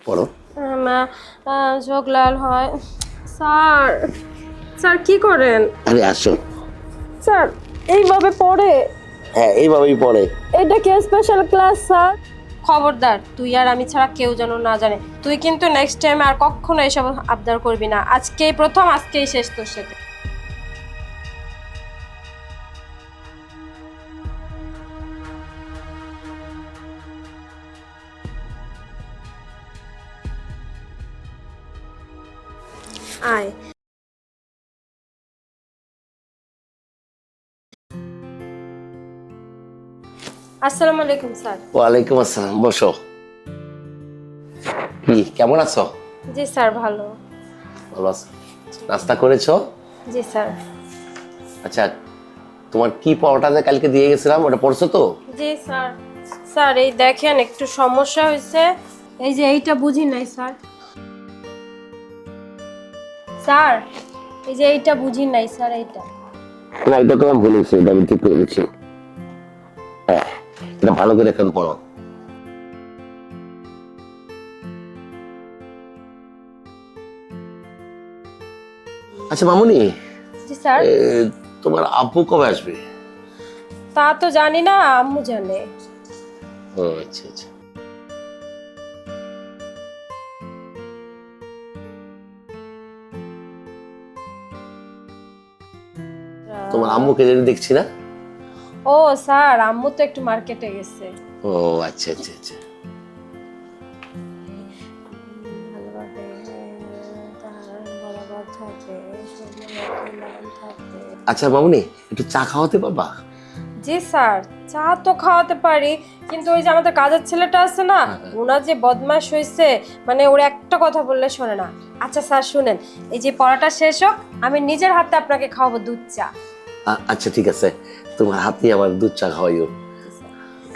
পড়ো। চোখ লাল হয়। স্যার, স্যার কি করেন? আরে আসো। স্যার এইভাবে পড়ে? হ্যাঁ, এইভাবেই পড়ে। এটা কি স্পেশাল ক্লাস স্যার? খবরদার, তুই আর আমি ছাড়া কেউ যেন না জানে। তুই কিন্তু নেক্সট টাইম আর কখনো এসব আবদার করবি না। আজকেই প্রথম, আজকেই শেষ তোর সাথে। আয়। আসসালামু আলাইকুম স্যার। ওয়ালাইকুম আসসালাম, বসো। কি কেমন আছো? জি স্যার, ভালো। ভালো আছো? নাস্তা করেছো? জি স্যার। আচ্ছা, তোমার কি পড়াটা যে কালকে দিয়ে গেছিলাম ওটা পড়ছো তো? জি স্যার। স্যার এই দেখেন একটু সমস্যা হয়েছে। এই যে এইটা বুঝি নাই স্যার। স্যার এই যে এইটা বুঝি নাই স্যার, এইটা। না, এটা তো আমি ভুলেছি, এটা আমি ঠিক করে দিচ্ছি। হ্যাঁ, এটা ভালো করে এখন পড়ো। আচ্ছা মামুনি, জি স্যার। তোমার আব্বু কবে আসবে? তা তো জানি না, আম্মু জানে। ও আচ্ছা আচ্ছা। তোমার আম্মুকে যদি দেখছি না। ও স্যার, আম্মু তো একটু মার্কেটে গেছে। ও আচ্ছা আচ্ছা আচ্ছা। ভালোভাবে তার বরাবর থাকে, থাকে। আচ্ছা মামুনি, একটু চা খাওয়াতে পারবা? জি স্যার, চা তো খাওয়াতে পারি, কিন্তু ওই যে আমাদের কাজের ছেলেটা আছে না, ওনার যে বদমাশ হয়েছে, মানে ওর একটা কথা বললে শোনে না। আচ্ছা স্যার শুনেন, এই যে পড়াটা শেষ হোক, আমি নিজের হাতে আপনাকে খাওয়াবো দুধ চা। আচ্ছা ঠিক আছে, তোমার হাতে আমার দুধ চা খাওয়াইও।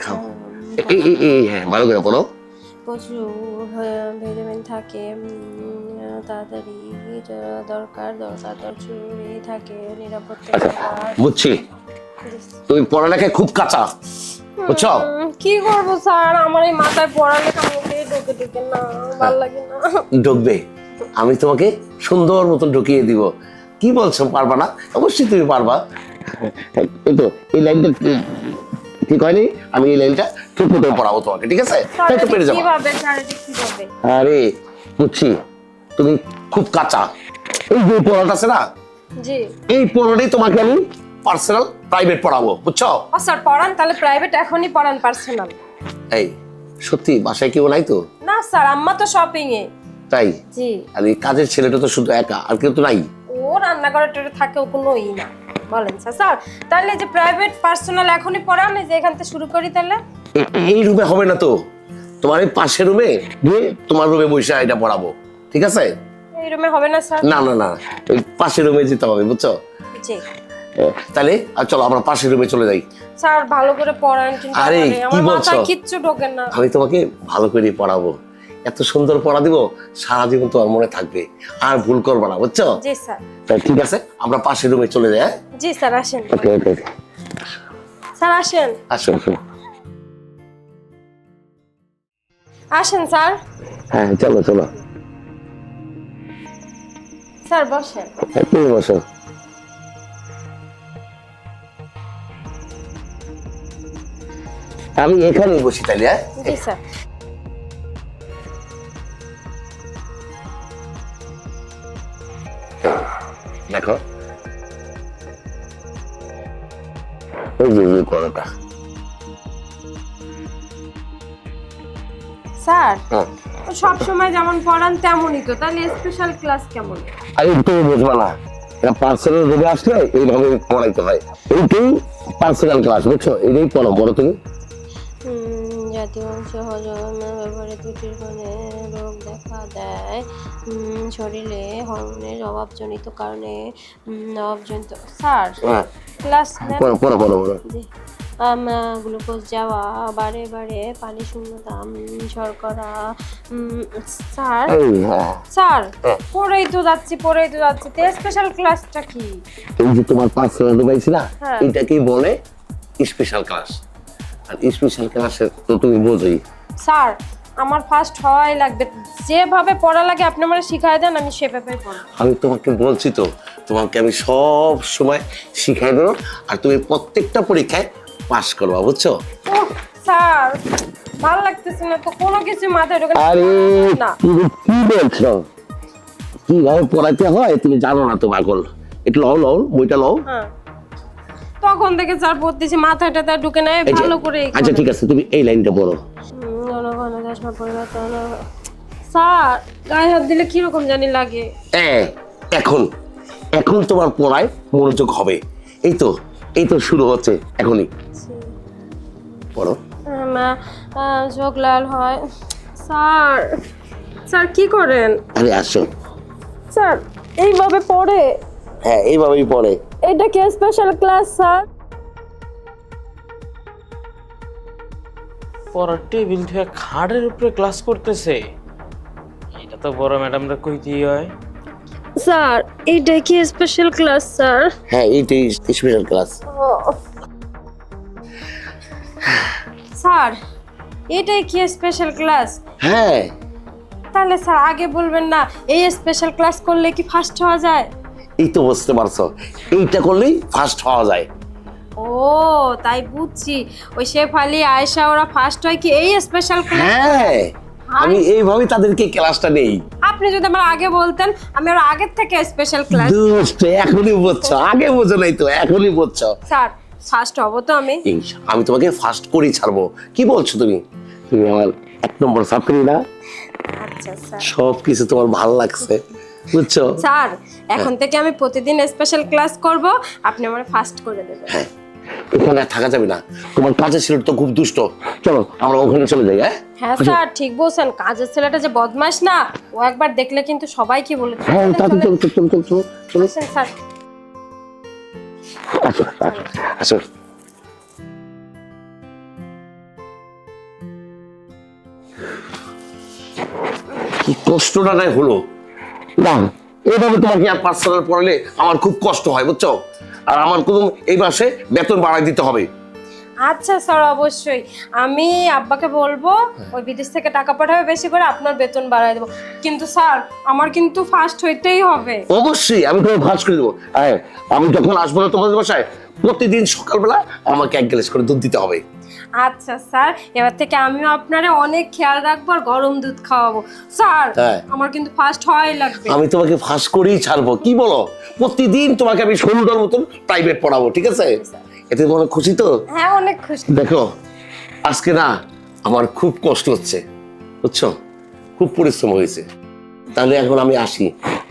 খাও। হ্যাঁ, ভালো করে পড়ো। প্রচুর ভিটামিন থাকে, তাড়াতাড়ি দরকার দরকার প্রচুরই থাকে, নিরাপত্তা দরকার। বুঝছি, তুমি পড়ালেখায় খুব কাঁচা, বুঝছো? কি করবো স্যার, আমার এই মাথায় পড়ালেখা মুখে ঢুকে ঢুকে না, ভালো লাগে না। ঢুকবে, আমি তোমাকে সুন্দর মতন ঢুকিয়ে দিব। কি বলছো, পারবা না? অবশ্যই তুমি পারবা। এই তো এই লাইনটা ঠিক হয়নি, আমি এই লাইনটা ঠিক মতো পড়াবো তোমাকে, ঠিক আছে? তাই তো পেরে যাবো। কিভাবে স্যার, এটা কিভাবে? আরে বুঝছি, তুমি খুব কাঁচা। এই যে পড়াটা আছে না, জি। এই পড়াটাই তোমাকে আমি পার্সোনাল প্রাইভেট পড়াবো, বুঝছো? ও স্যার পড়ান, তাহলে প্রাইভেট এখনই পড়ান, পার্সোনাল। এই সত্যি বাসায় কেউ নাই তো? না স্যার, আম্মা তো শপিং এ। তাই? জি। আর এই কাজের ছেলেটা তো শুধু একা, আর কেউ তো নাই? ও রান্নাঘরে থাকে, ও কোনো ই না। বলেন স্যার। স্যার তাহলে যে প্রাইভেট পার্সোনাল এখনই পড়ান, এই যে এখান থেকে শুরু করি তাহলে। এই রুমে হবে না তো, তোমার এই পাশের রুমে গিয়ে তোমার রুমে বসে এটা পড়াবো, ঠিক আছে? এই রুমে হবে না স্যার? না না না, এই পাশের রুমে যেতে হবে, বুঝছো? জি। তাহলে আর চলো আমরা পাশের রুমে চলে যাই। স্যার ভালো করে পড়ান, কিন্তু আরে, কি আমার বলছো? মাথায় কিচ্ছু ঢোকে না। আমি তোমাকে ভালো করে পড়াবো, এত সুন্দর পড়া দিব, সারা জীবন তোমার মনে থাকবে, আর ভুল করবে না, বুঝছো? জি স্যার। তাই ঠিক আছে, আমরা পাশের রুমে চলে যাই। হ্যাঁ জি স্যার, আসেন। ওকে ওকে। স্যার আসেন। আসো আসো। আসেন স্যার। হ্যাঁ চলো চলো। স্যার বসেন। হ্যাঁ, তুমি বসো। আমি এখানেই বসি তাইলে। হ্যাঁ জি স্যার। দেখো, ওই যে এই পড়াটা। স্যার হ্যাঁ, সব সময় যেমন পড়ান তেমনই তো, তাহলে স্পেশাল ক্লাস কেমন? আরে তুমি বুঝবা না, এটা পার্সোনাল রুমে আসলে এইভাবে পড়াইতে হয়। এইটাই পার্সোনাল ক্লাস, বুঝছো? এটাই পড়ো, বলো তুমি। জাতীয় অংশ হজমের ব্যাপারে ত্রুটির ফলে রোগ দেখা দেয়, শরীরে হরমোনের অভাবজনিত কারণে অভাবজনিত। স্যার হ্যাঁ, ক্লাস পড়ো পড়ো পড়ো পড়ো। জি। গ্লুকোজ যাওয়া, বারে বারে পানি শূন্যতা, শর্করা। স্যার এই হ্যাঁ, স্যার পড়েই তো যাচ্ছি, পড়েই তো যাচ্ছি, তে স্পেশাল ক্লাসটা কি? এই যে তোমার পার্সোনাল রুম আইছি না, হ্যাঁ। এটাকেই বলে স্পেশাল ক্লাস। আর স্পেশাল ক্লাসে তো তুমি বোঝোই। স্যার আমার ফার্স্ট হওয়াই লাগবে, যেভাবে পড়া লাগে আপনি আমার শিখাই দেন, আমি সেভাবে পড়ব। আমি তোমাকে বলছি তো, তোমাকে আমি সব সময় শিখাই দেবো, আর তুমি প্রত্যেকটা পরীক্ষায় পাস করবা, বুঝছো? ওহ, স্যার ভালো লাগতেছে না তো, কোনো কিছু মাথায় ঢোকে আরে না। তুমি কি বলছো? কিভাবে পড়াইতে হয় তুমি জানো না তো পাগল। একটু লও লও, বইটা লও। হ্যাঁ, তখন থেকে স্যার পড়তেছি, মাথাটা তার ঢুকে নেয় এই যে, ভালো করে। আচ্ছা ঠিক আছে, তুমি এই লাইনটা পড়ো। ঘন ঘন চশমা পরিবর্তন। স্যার গায়ে হাত দিলে কিরকম জানি লাগে। এখন এখন তোমার পড়ায় মনোযোগ হবে। এই তো শুরু হচ্ছে এখনই, পড়ো। চোখ লাল হয়। স্যার স্যার কি করেন? আরে আসো। স্যার এইভাবে পড়ে? হ্যাঁ, এইভাবেই পড়ে। এটা কি স্পেশাল ক্লাস স্যার? পড়ার টেবিল থেকে খাটের উপরে ক্লাস করতেছে, এটা তো বড় ম্যাডামরা কইতেই হয়। স্যার এইটা কি স্পেশাল ক্লাস স্যার? হ্যাঁ, এইটাই স্পেশাল ক্লাস। স্যার এটাই কি স্পেশাল ক্লাস? হ্যাঁ। তাহলে স্যার আগে বলবেন না, এই স্পেশাল ক্লাস করলে কি ফার্স্ট হওয়া যায়? এই তো বুঝতে পারছো, এইটা করলেই ফার্স্ট হওয়া যায়। ও তাই বুঝছি, ওই শেফালি আয়েশা ওরা ফার্স্ট হয় কি এই স্পেশাল ক্লাস? হ্যাঁ, আমি এইভাবেই তাদেরকে ক্লাসটা নেই। আপনি যদি আমার আগে বলতেন, আমি ওর আগের থেকে স্পেশাল ক্লাস। দোস্ত, এখনই বুঝছো, আগে বোঝো নাই তো, এখনই বুঝছো। স্যার ফার্স্ট হব তো আমি? আমি তোমাকে ফার্স্ট করেই ছাড়বো। কি বলছো তুমি? তুমি আমার 1 নম্বর ছাত্রী না? আচ্ছা স্যার। সব কিছু তোমার ভালো লাগছে, বুঝছো? স্যার এখন থেকে আমি প্রতিদিন স্পেশাল ক্লাস করব, আপনি আমার ফার্স্ট করে দেবেন। হ্যাঁ, ওখানে আর থাকা যাবে না, তোমার কাজের ছেলে তো খুব দুষ্ট। চলো আমরা ওখানে চলে যাই। হ্যাঁ হ্যাঁ স্যার ঠিক বলছেন, কাজের ছেলেটা যে বদমাশ না, ও একবার দেখলে কিন্তু সবাই কি বলে। হ্যাঁ, তাতে চলো চলো চলো চলো চলো। আসেন স্যার। আসো আসো। কি কষ্টটা নাই হলো না, এইভাবে তোমাকে আর পার্সোনাল পড়ালে আমার খুব কষ্ট হয়, বুঝছো? আর আমার কোনো এই মাসে বেতন বাড়াই দিতে হবে। আচ্ছা স্যার অবশ্যই, আমি আব্বাকে বলবো ওই বিদেশ থেকে টাকা পাঠাবে বেশি করে, আপনার বেতন বাড়ায় দেবো। কিন্তু স্যার আমার কিন্তু ফার্স্ট হইতেই হবে। অবশ্যই আমি তোমাকে ফাঁস করে দেবো। হ্যাঁ, আমি যখন আসবো না তোমাদের বাসায়, প্রতিদিন সকালবেলা আমাকে 1 গ্লাস করে দুধ দিতে হবে। আচ্ছা স্যার, এবার থেকে আমিও আপনারে অনেক খেয়াল রাখবো আর গরম দুধ খাওয়াবো। স্যার হ্যাঁ। আমার কিন্তু ফার্স্ট হওয়াই লাগবে। আমি তোমাকে ফাঁস করেই ছাড়বো, কি বলো? প্রতিদিন তোমাকে আমি সুন্দর মতন প্রাইভেট পড়াবো, ঠিক আছে? এতে মনে খুশি তো? হ্যাঁ অনেক খুশি। দেখো, আজকে না আমার খুব কষ্ট হচ্ছে, বুঝছো? খুব পরিশ্রম হয়েছে। তাহলে এখন আমি আসি,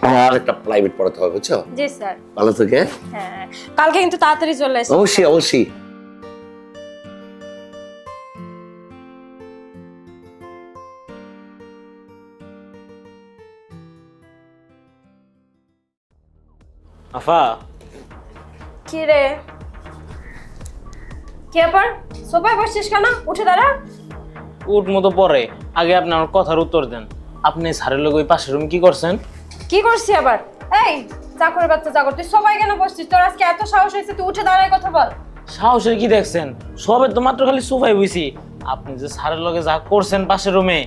আমার একটা প্রাইভেট পড়াতে হবে, বুঝছো? জি স্যার। ভালো থেকে। হ্যাঁ কালকে কিন্তু তাড়াতাড়ি চলে আসি। অবশ্যই অবশ্যই। আফা, কি রে, কি ব্যাপার? সোফায় বসছিস কেন? উঠে দাঁড়া। উঠ মতো পরে, আগে আপনি আমার কথার উত্তর দেন। আপনি স্যারের লোক ওই পাশের রুম কি করছেন? কি করছি আবার? এই চাকরের বাচ্চা চাকর, তুই সবাই কেন বসছিস? তোর আজকে এত সাহস হয়েছে, তুই উঠে দাঁড়ায় কথা বল। সাহসের কি দেখছেন? সবে তো মাত্র খালি সোফায় বইছি। আপনি যে স্যারের লগে যা করছেন পাশের রুমে,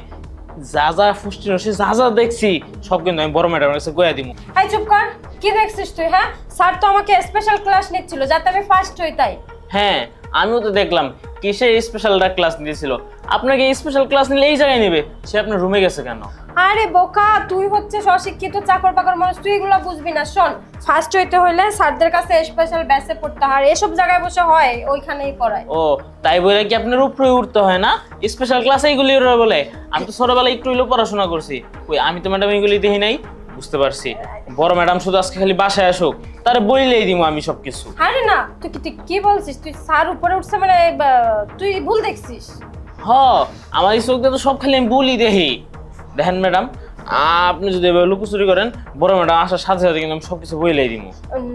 যা যা ফুষ্টি রসি যা যা দেখছি, সব কিন্তু আমি বড় ম্যাডামের কাছে কইয়া দিব। এই চুপ কর, কি দেখছিস তুই? হ্যাঁ স্যার তো আমাকে স্পেশাল ক্লাস নিচ্ছিল যাতে আমি ফার্স্ট হই, তাই? হ্যাঁ, আমিও তো দেখলাম কিসে স্পেশালটা ক্লাস নিয়েছিল। আপনাকে স্পেশাল ক্লাস নিলে এই জায়গায় নেবে, সে আপনার রুমে গেছে কেন? আরে বোকা, তুই হচ্ছে অশিক্ষিত চাকর বাকর মানুষ, তুই এগুলো বুঝবি না। শোন, ফার্স্ট হইতে হইলে স্যারদের কাছে স্পেশাল ব্যাচে পড়তে হয়, এসব জায়গায় বসে হয় ওইখানেই পড়ায়। ও তাই বলে কি আপনার উপরে উঠতে হয় না? স্পেশাল ক্লাস এইগুলি ওরা বলে। আমি তো ছোটবেলায় একটু হইলেও পড়াশোনা করছি, ওই আমি তো ম্যাডাম এইগুলি দেখি নাই। বুঝতে পারছি, বড় ম্যাডাম শুধু আজকে খালি বাসায় আসুক, তারে বইলেই দিব আমি সবকিছু। আরে না, তুই কি বলছিস? তুই স্যার উপরে উঠছে মানে তুই ভুল দেখছিস। হ, আমার এই চোখ দিয়ে তো সব খালি আমি বলি দেখি। দেখেন ম্যাডাম, আপনি যদি এভাবে লুকোচুরি করেন, বড় ম্যাডাম আসার সাথে সাথে কিন্তু আমি সবকিছু বইলেই দিব।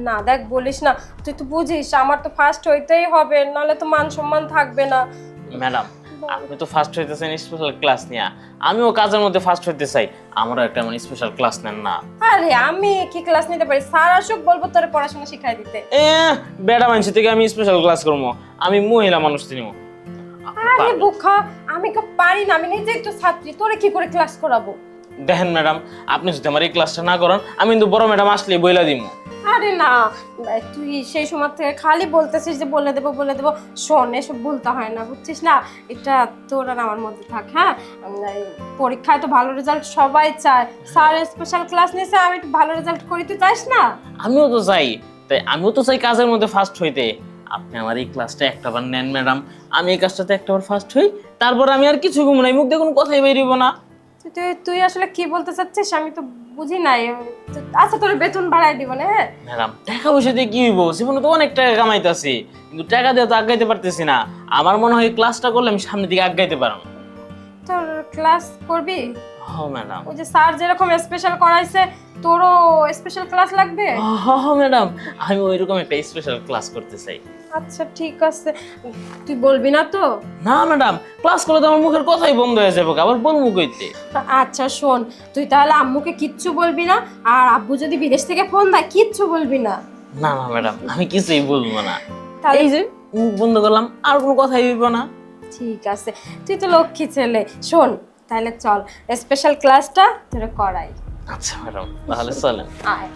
না দেখ, বলিস না, তুই তো বুঝিস আমার তো ফার্স্ট হইতেই হবে, নাহলে তো মান সম্মান থাকবে না। ম্যাডাম, আপনি তো ফার্স্ট হইতেছেন স্পেশাল ক্লাস নিয়ে, আমিও কাজের মধ্যে ফার্স্ট হইতে চাই, আমারও একটা মানে স্পেশাল ক্লাস নেন না। আরে আমি কি ক্লাস নিতে পারি? স্যার আসুক, বলবো তোর পড়াশোনা শিখাই দিতে। বেড়া মানুষ থেকে আমি স্পেশাল ক্লাস করবো? আমি মহিলা মানুষ চিনিব। আরে বোকা, আমি তো পারি না, আমি নিজেই তো ছাত্রী, তোরে কি করে ক্লাস করাবো? দেখেন ম্যাডাম, আপনি যদি আমার এই ক্লাসটা না করান, আমি কিন্তু বড় ম্যাডাম আসলে বইলা দিমু। আরে না, তুই সেই সময় থেকে খালি বলতেছিস যে বলে দেবো বলে দেবো। শোন, এসব বলতে হয় না, বুঝছিস না? এটা তোর আর আমার মধ্যে থাক, হ্যাঁ? পরীক্ষায় তো ভালো রেজাল্ট সবাই চায়। স্যার স্পেশাল ক্লাস নিয়েছে, আমি একটু ভালো রেজাল্ট করি, তুই চাইস না? আমিও তো চাই, তাই আমিও তো চাই কাজের মধ্যে ফার্স্ট হইতে। আপনি আমার এই ক্লাসটা একটাবার নেন ম্যাডাম, আমি এই কাজটাতে একটাবার ফার্স্ট হই, তারপর আমি আর কিছু ঘুম নাই, মুখ দিয়ে কোনো কথাই বেরিয়ে না। তুই তুই আসলে কি বলতে চাচ্ছিস আমি তো বুঝি নাই। আচ্ছা, তোর বেতন বাড়াই দিব না? হ্যাঁ ম্যাডাম, টাকা পয়সা দিয়ে কি হইব? জীবনে তো অনেক টাকা কামাইতেছি, কিন্তু টাকা দিয়ে তো আগাইতে পারতেছি না। আমার মনে হয় এই ক্লাসটা করলে আমি সামনের দিকে আগাইতে পারবো। তোর ক্লাস করবি? হ্যাঁ ম্যাডাম। ওই যে স্যার যেরকম স্পেশাল করাইছে, তোরও স্পেশাল ক্লাস লাগবে? হ্যাঁ ম্যাডাম, আমি ওইরকম একটা স্পেশাল ক্লাস করতে চাই। আচ্ছা ঠিক আছে, তুই বলবি না তো? না ম্যাডাম, ক্লাস করলে তো আমার মুখের কথাই বন্ধ হয়ে যাবে, আবার বলবো কইতে। আচ্ছা শোন, তুই তাহলে আম্মুকে কিচ্ছু বলবি না, আর আব্বু যদি বিদেশ থেকে ফোন দেয় কিচ্ছু বলবি না। না না ম্যাডাম, আমি কিছুই বলবো না। তাহলে এই যে মুখ বন্ধ করলাম, আর কোনো কথাই হইব না। ঠিক আছে, তুই তো লক্ষ্মী ছেলে। শোন তাহলে চল স্পেশাল ক্লাসটা তোরে করাই। আচ্ছা ম্যাডাম, তাহলে চলেন। আয়।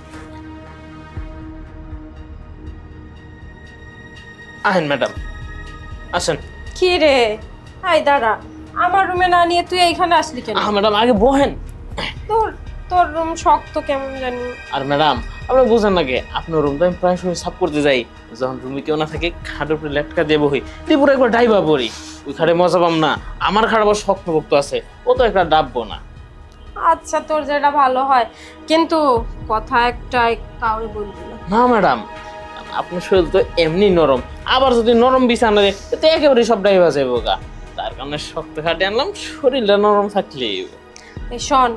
আহেন ম্যাডাম, আসেন। কি রে, আয় দাঁড়া, আমার রুমে না নিয়ে তুই এইখানে আসলি কেন? ম্যাডাম আগে বহেন। তোর তোর রুম শক্ত কেমন জানি। আর ম্যাডাম, আপনি বুঝেন নাকি, আপনার রুমটা আমি প্রায় সময় সাফ করতে যাই, যখন রুমে কেউ না থাকে খাটের উপরে লেটকা দিয়ে বহি, পুরো একবার ডাইবা পড়ি। ওই খাটে মজা পাম না, আমার খাট আবার শক্ত ভক্ত আছে, ও তো একটা ডাববো না। আচ্ছা তোর যেটা ভালো হয়, কিন্তু কথা একটাই কাউরে বলবি না। না ম্যাডাম, আপনার শরীর তো এমনি নরম, আবার যদি নরম বিছানা দেয় তো একেবারে সব ডাইবা যাবো গা। তার কারণে শক্ত খাটে আনলাম, শরীরটা নরম থাকলেই। এই শোন,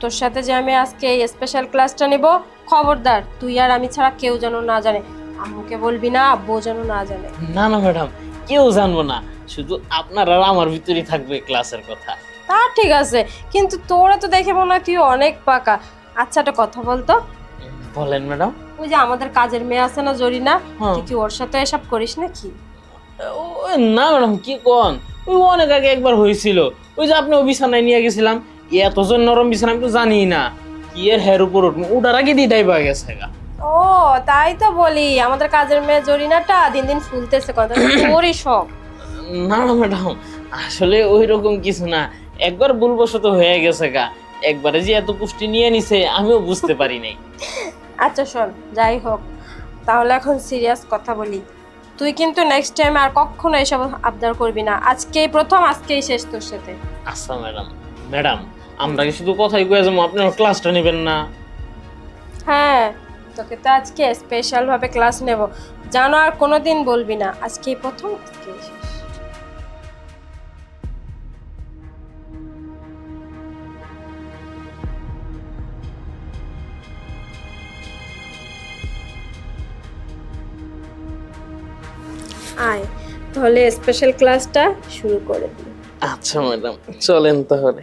তোর সাথে যে আমি আজকে এই স্পেশাল ক্লাসটা নেব, খবরদার তুই আর আমি ছাড়া কেউ যেন না জানে। আম্মুকে বলবি না, আব্বু যেন না জানে। না না ম্যাডাম, কেউ জানবো না, শুধু আপনার আর আমার ভিতরেই থাকবে ক্লাসের কথা। তা ঠিক আছে, কিন্তু তোরা তো দেখে মনে হয় তুই অনেক পাকা। আচ্ছা একটা কথা বলতো, বলেন ম্যাডাম। ওই যে আমাদের কাজের মেয়ে আছে না, জরিনা, হ্যাঁ। তুই কি ওর সাথে এসব করিস নাকি? না ম্যাডাম, কি কোন, ওই অনেক আগে একবার হয়েছিল, ওই যে আপনি বিছানায় নিয়ে গেছিলাম, এতজন নরম বিছানা আমি তো জানি না, কি এর হের উপর উঠবো, ওটার আগে দিদাই পাওয়া গেছে গা। ও তাই তো বলি, আমাদের কাজের মেয়ে জরিনাটা দিন দিন ফুলতেছে, কথা তোরই সব। না না ম্যাডাম, আসলে ওই রকম কিছু না, একবার ভুলবশত হয়ে গেছে গা, একবারে যে এত পুষ্টি নিয়ে নিছে আমিও বুঝতে পারি নাই। আচ্ছা শোন, যাই হোক, তাহলে এখন সিরিয়াস কথা বলি। তুই কিন্তু নেক্সট টাইম আর কখনো এসব আবদার করবি না, আজকেই প্রথম, আজকেই শেষ তোর সাথে। আচ্ছা ম্যাডাম। ম্যাডাম, আমরা কি শুধু কথাই কয়ে যাবো, আপনার ক্লাসটা নেবেন না? হ্যাঁ, তোকে তো আজকে স্পেশাল ভাবে ক্লাস নেব, জানো, আর কোনোদিন বলবি না, আজকেই প্রথম, আজকেই শেষ। আয় তাহলে স্পেশাল ক্লাসটা শুরু করে দিই। আচ্ছা ম্যাডাম, চলেন তাহলে।